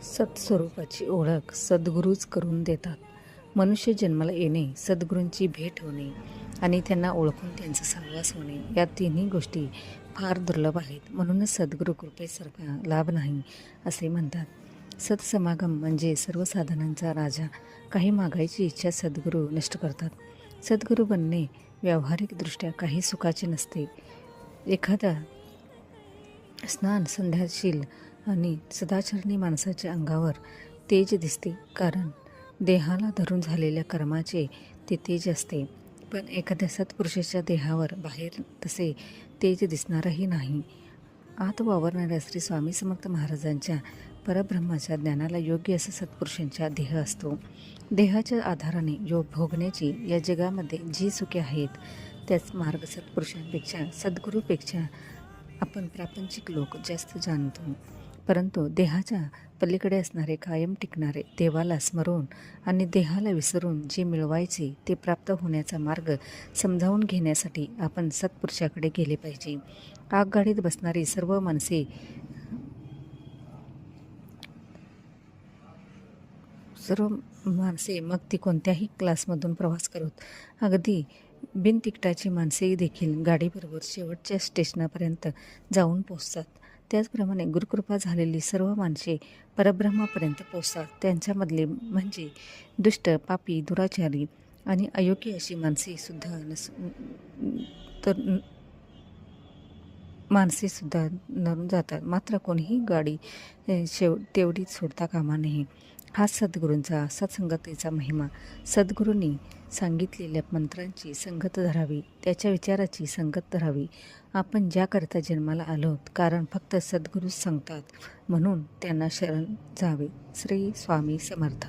सत्स्वरूपाची ओळख सद्गुरूच करून देतात. मनुष्य जन्माला येणे, सद्गुरूंची भेट होणे आणि त्यांना ओळखून त्यांचा सहवास होणे या तिन्ही गोष्टी फार दुर्लभ आहेत. म्हणूनच सद्गुरू कृपेसारखा लाभ नाही असे म्हणतात. सत्समागम म्हणजे सर्व साधनांचा राजा. काही मागायची इच्छा सद्गुरू नष्ट करतात. सद्गुरू बनणे व्यावहारिकदृष्ट्या काही सुखाचे नसते. एखादा स्नान संध्याशील आणि सदाचरणी माणसाच्या अंगावर तेज दिसते, कारण देहाला धरून झालेल्या कर्माचे ते तेज असते. पण एखाद्या सत्पुरुषाच्या देहावर बाहेर तसे तेज दिसणारही नाही. आत वावरणाऱ्या श्री स्वामी समर्थ महाराजांच्या परब्रह्माच्या ज्ञानाला योग्य असा सत्पुरुषांचा देह असतो. देहाच्या आधाराने योग भोगण्याची या जगामध्ये जी सुखे आहेत, त्याच मार्ग सत्पुरुषांपेक्षा, सद्गुरूपेक्षा आपण प्रापंचिक लोक जास्त जाणतो. परंतु देहाच्या पलीकडे असणारे, कायम टिकणारे, देवाला स्मरून आणि देहाला विसरून जे मिळवायचे ते प्राप्त होण्याचा मार्ग समजावून घेण्यासाठी आपण सत्पुरुषाकडे गेले पाहिजे. आगगाडीत बसणारी सर्व माणसे मग ती कोणत्याही क्लासमधून प्रवास करत, अगदी बिनतिकिटाची माणसेही देखील गाडीबरोबर शेवटच्या स्टेशनापर्यंत जाऊन पोचतात. त्याचप्रमाणे गुरुकृपा झालेली सर्व माणसे परब्रह्मापर्यंत पोचतात. त्यांच्यामधले म्हणजे दुष्ट, पापी, दुराचारी आणि अयोग्य अशी माणसेसुद्धा नरून जातात. मात्र कोणीही गाडी तेवढीच सोडता कामा नये. हा सद्गुरूंचा, सत्संगतीचा महिमा. सद्गुरूंनी सांगितलेल्या मंत्रांची संगत धरावी, त्याच्या विचाराची संगत धरावी. आपण ज्याकरता जन्माला आलोत, कारण फक्त सद्गुरूच सांगतात, म्हणून त्यांना शरण जावे. श्री स्वामी समर्थ.